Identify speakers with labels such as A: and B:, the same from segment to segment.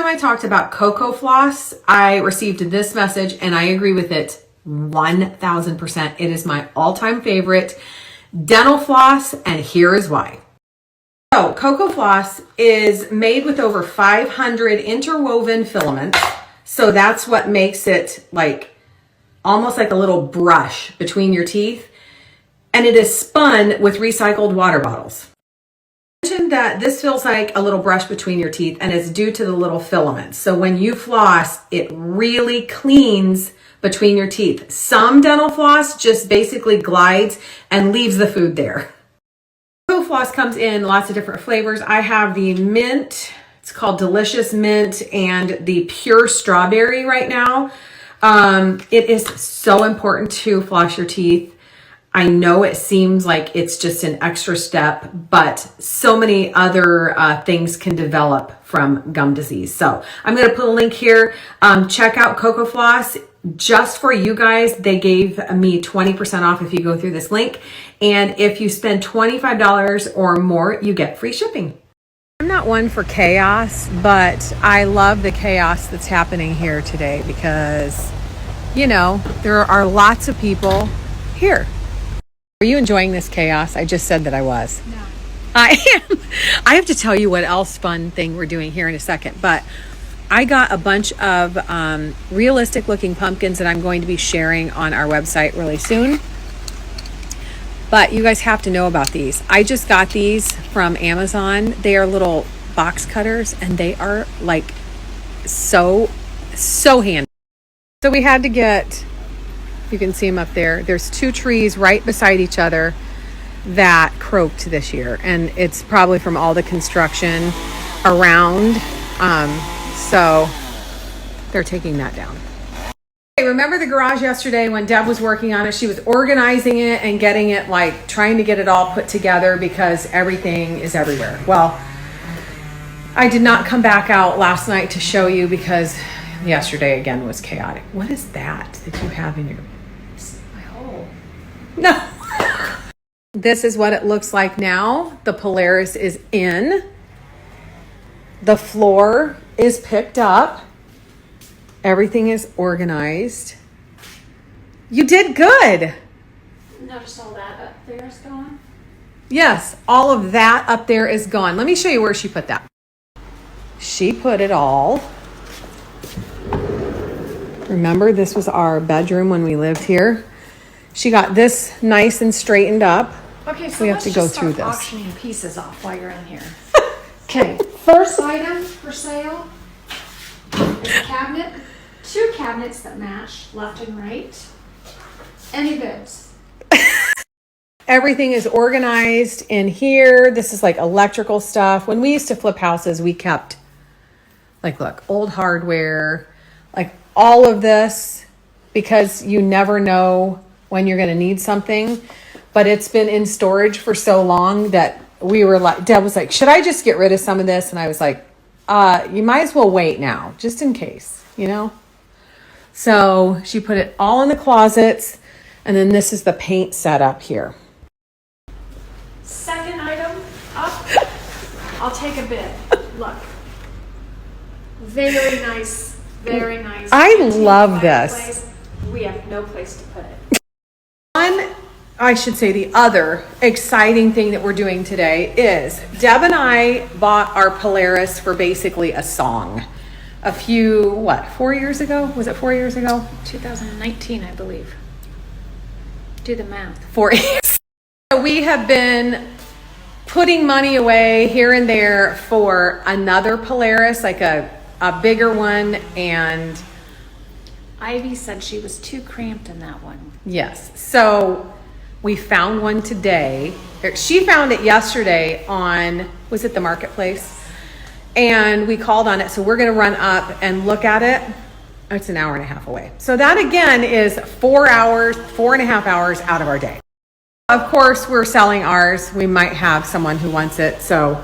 A: time I talked about cocoa floss, I received this message and I agree with it 1000%. It is my all-time favorite dental floss, and here is why. So cocoa floss is made with over 500 interwoven filaments. So that's what makes it like almost like a little brush between your teeth. And it is spun with recycled water bottles. I mentioned that this feels like a little brush between your teeth, and it's due to the little filaments. So when you floss, it really cleans between your teeth. Some dental floss just basically glides and leaves the food there. Cocoa floss comes in lots of different flavors. I have the mint, it's called Delicious Mint, and the pure strawberry right now. It is so important to floss your teeth. I know it seems like it's just an extra step, but so many other things can develop from gum disease. So I'm going to put a link here. Check out Cocoa Floss. Just for you guys, they gave me 20% off if you go through this link. And if you spend $25 or more, you get free shipping. I'm not one for chaos, but I love the chaos that's happening here today because, you know, there are lots of people here. Are you enjoying this chaos? I just said that I was. No. I am. I have to tell you what else fun thing we're doing here in a second, but I got a bunch of realistic looking pumpkins that I'm going to be sharing on our website really soon. But you guys have to know about these. I just got these from Amazon. They are little box cutters and they are like so handy. So we had to get, you can see them up there. There's 2 trees right beside each other that croaked this year. And it's probably from all the construction around. So they're taking that down. Okay, remember the garage yesterday when Deb was working on it? She was organizing it and getting it, like trying to get it all put together because everything is everywhere. Well, I did not come back out last night to show you because yesterday again was chaotic. What is that you have in your...
B: My hole.
A: No. This is what it looks like now. The Polaris is in. The floor is picked up. Everything is organized. You did good.
B: Notice all that up there is gone?
A: Yes, all of that up there is gone. Let me show you where she put that. She put it all. Remember, this was our bedroom when we lived here. She got this nice and straightened up.
B: Okay, so
A: we have to go through this.
B: Auctioning pieces off while you're in here. Okay, first item for sale is a cabinet. 2 cabinets that match left and right. Any bids?
A: Everything is organized in here. This is like electrical stuff. When we used to flip houses, we kept like, look, old hardware, like all of this, because you never know when you're going to need something. But it's been in storage for so long that we were like, Deb was like, should I just get rid of some of this? And I was like, you might as well wait now, just in case, you know? So she put it all in the closets. And then this is the paint setup here.
B: Second item up. I'll take a bid. Look. Very nice. Very nice.
A: I love this.
B: We have no place to put it.
A: I should say the other exciting thing that we're doing today is Deb and I bought our Polaris for basically a song. A few, 4 years ago? Was it 4 years ago?
B: 2019, I believe. Do the math.
A: 4 years. So we have been putting money away here and there for another Polaris, like a bigger one, and
B: Ivy said she was too cramped in that one.
A: yes. So we found one today. She found it yesterday on, was it the marketplace? And we called on it. So we're going to run up and look at it. It's an hour and a half away. So that again is 4 hours, 4.5 hours out of our day. Of course, we're selling ours. We might have someone who wants it. So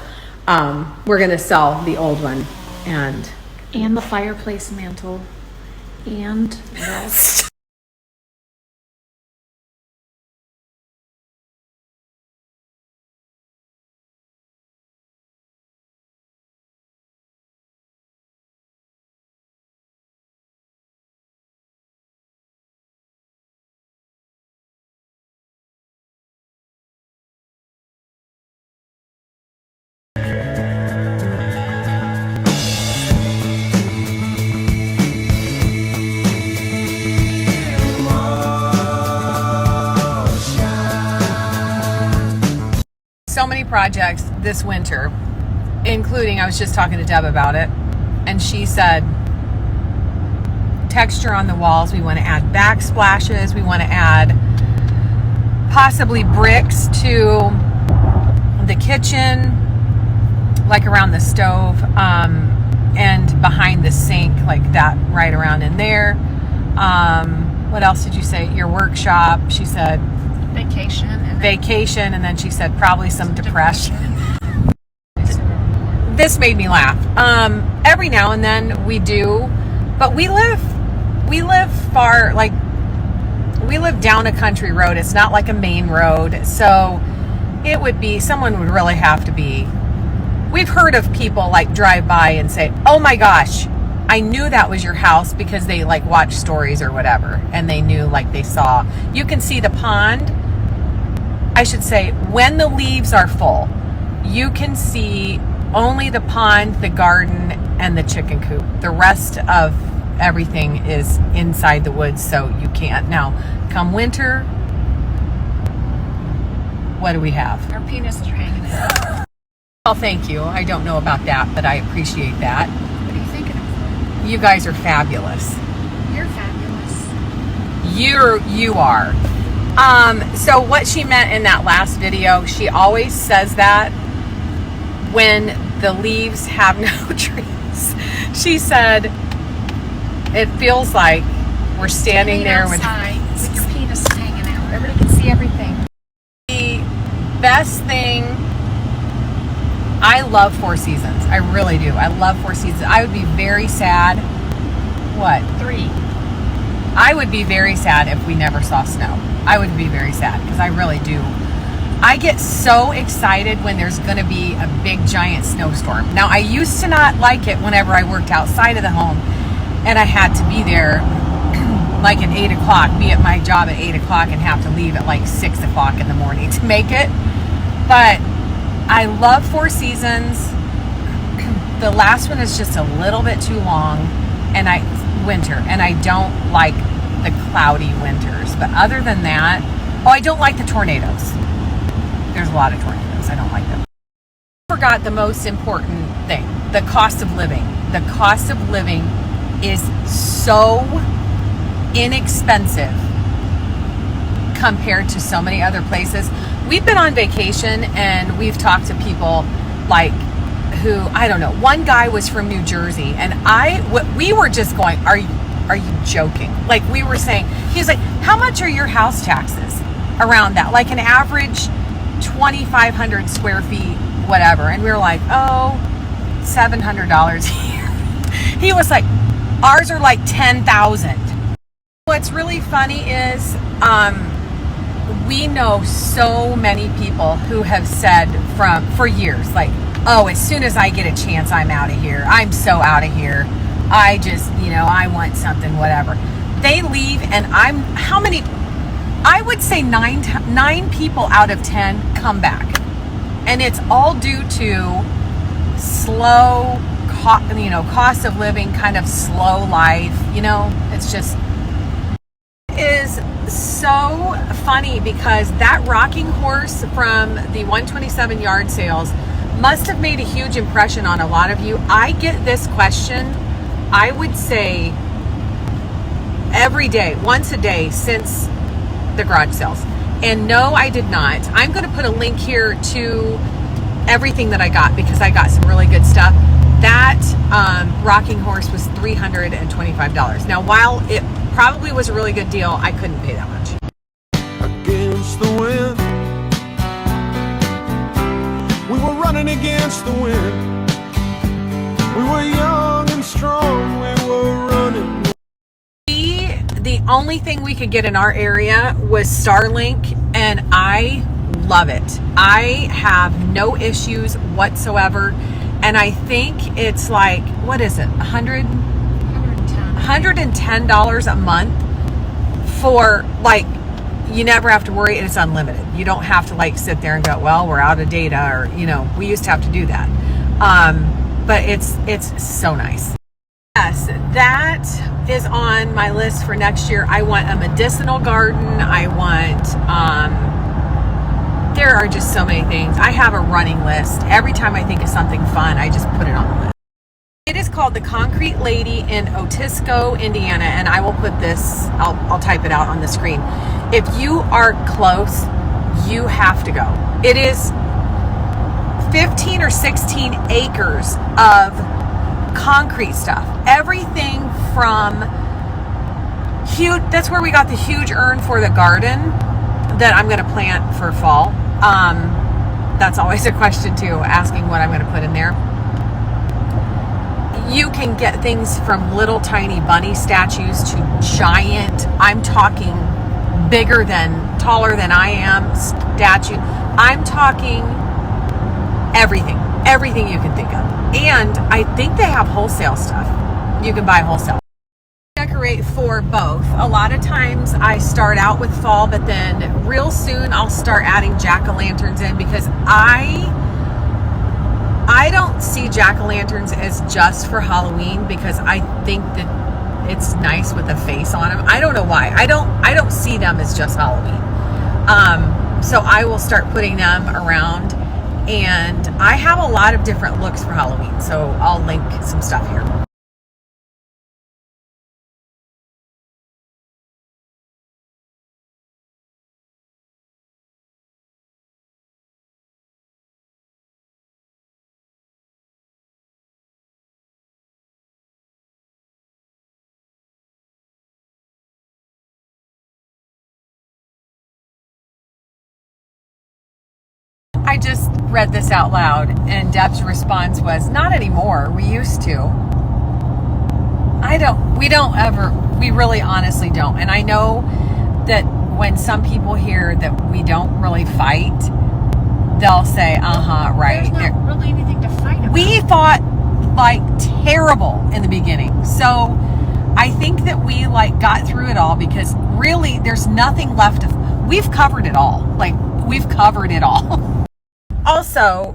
A: we're going to sell the old one. And
B: the fireplace mantle. And
A: projects this winter, including, I was just talking to Deb about it, and she said texture on the walls. We want to add backsplashes. We want to add possibly bricks to the kitchen, like around the stove, and behind the sink, like that right around in there. What else did you say? Your workshop. She said vacation, and then she said probably some depression. This made me laugh. Every now and then we do, but we live far, like we live down a country road. It's not like a main road, so it would be, someone would really have to be. We've heard of people like drive by and say, "Oh my gosh, I knew that was your house," because they like watch stories or whatever, and they knew, like they saw. You can see the pond. I should say, when the leaves are full, you can see only the pond, the garden, and the chicken coop. The rest of everything is inside the woods, so you can't. Now, come winter, what do we have?
B: Our penises are hanging out.
A: Well, thank you. I don't know about that, but I appreciate that.
B: What are you thinking of?
A: You guys are fabulous.
B: You're fabulous.
A: You are. So what she meant in that last video, she always says that when the leaves have no trees. She said, it feels like we're standing there with
B: your penis hanging out. Everybody can see everything.
A: The best thing, I love Four Seasons. I really do. I love Four Seasons. I would be very sad. What?
B: 3.
A: I would be very sad if we never saw snow. I would be very sad because I really do. I get so excited when there's going to be a big giant snowstorm. Now, I used to not like it whenever I worked outside of the home and I had to be there like at 8 o'clock, be at my job at 8 o'clock and have to leave at like 6 o'clock in the morning to make it. But I love Four Seasons. The last one is just a little bit too long, and winter, and I don't like the cloudy winters. But other than that, I don't like the tornadoes. There's a lot of tornadoes. I don't like them. I forgot the most important thing, the cost of living. The cost of living is so inexpensive compared to so many other places. We've been on vacation and we've talked to people like who, I don't know, one guy was from New Jersey, and we were just going, are you joking? Like, we were saying, he was like, how much are your house taxes around that? Like an average 2,500 square feet, whatever. And we were like, oh, $700 a year. He was like, ours are like 10,000. What's really funny is, we know so many people who have said for years, like, oh, as soon as I get a chance, I'm out of here. I'm so out of here. I just, I want something, whatever. They leave, and how many? I would say 9 people out of 10 come back. And it's all due to slow, cost of living, kind of slow life. It's just, is so funny because that rocking horse from the 127 yard sales must have made a huge impression on a lot of you. I get this question, I would say every day, once a day since the garage sales. And no, I did not. I'm going to put a link here to everything that I got because I got some really good stuff. That rocking horse was $325. Now, while it probably was a really good deal, I couldn't pay that much.
C: Against the wind, we were running against the wind. We were young and strong, we were running.
A: The only thing we could get in our area was Starlink, and I love it. I have no issues whatsoever, and I think it's like, what is it, $110 a month for, like, you never have to worry, and it's unlimited. You don't have to like sit there and go, well, we're out of data, or we used to have to do that. But it's so nice. Yes, that is on my list for next year. I want a medicinal garden. I want there are just so many things. I have a running list. Every time I think of something fun, I just put it on the list. It is called the Concrete Lady in Otisco, Indiana, and I will put this, I'll type it out on the screen. If you are close, you have to go. It is 15 or 16 acres of concrete stuff. Everything from huge, that's where we got the huge urn for the garden that I'm going to plant for fall. That's always a question too, asking what I'm going to put in there. You can get things from little tiny bunny statues to giant, I'm talking bigger than, taller than I am, statue. I'm talking everything you can think of. And I think they have wholesale stuff. You can buy wholesale. Decorate for both. A lot of times I start out with fall, but then real soon I'll start adding jack-o'-lanterns in, because I don't see jack-o'-lanterns as just for Halloween, because I think that it's nice with a face on them. I don't know why. I don't see them as just Halloween. So I will start putting them around, and I have a lot of different looks for Halloween. So I'll link some stuff here. I just read this out loud, and Deb's response was, "Not anymore. We used to." We really honestly don't. And I know that when some people hear that we don't really fight, they'll say, right.
B: There's not really anything to fight about.
A: We fought like terrible in the beginning. So I think that we got through it all, because really there's nothing left we've covered it all. We've covered it all. Also,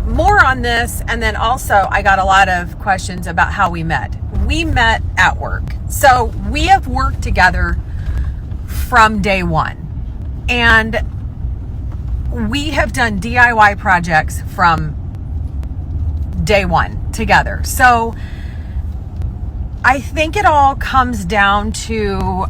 A: more on this, and then also I got a lot of questions about how we met. We met at work. So we have worked together from day one, and we have done DIY projects from day one together. So I think it all comes down to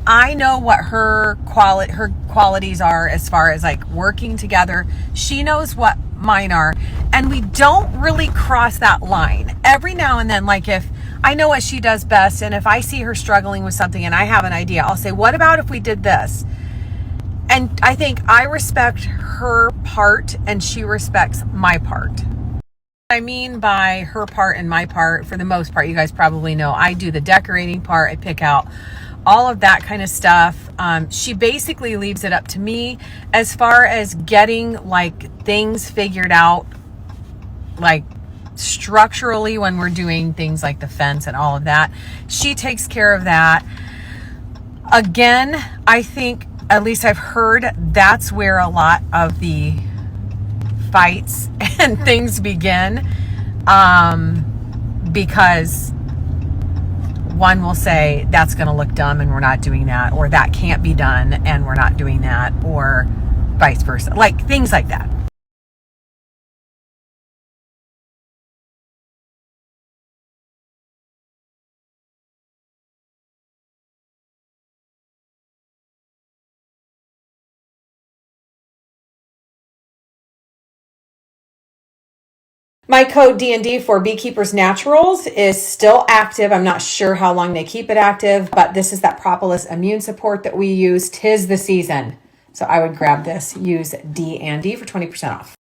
A: I know what her qualities are as far as working together. She knows what mine are, and we don't really cross that line. Every now and then, if I know what she does best, and if I see her struggling with something and I have an idea, I'll say, what about if we did this? And I think I respect her part and she respects my part. What I mean by her part and my part, for the most part, you guys probably know, I do the decorating part. I pick out all of that kind of stuff. She basically leaves it up to me as far as getting things figured out, structurally, when we're doing things like the fence and all of that. She takes care of that. Again, I think, at least I've heard, that's where a lot of the fights and things begin, because one will say, that's going to look dumb and we're not doing that, or that can't be done and we're not doing that, or vice versa, things like that. My code D&D for Beekeepers Naturals is still active. I'm not sure how long they keep it active, but this is that propolis immune support that we use. 'Tis the season. So I would grab this, use D&D for 20% off.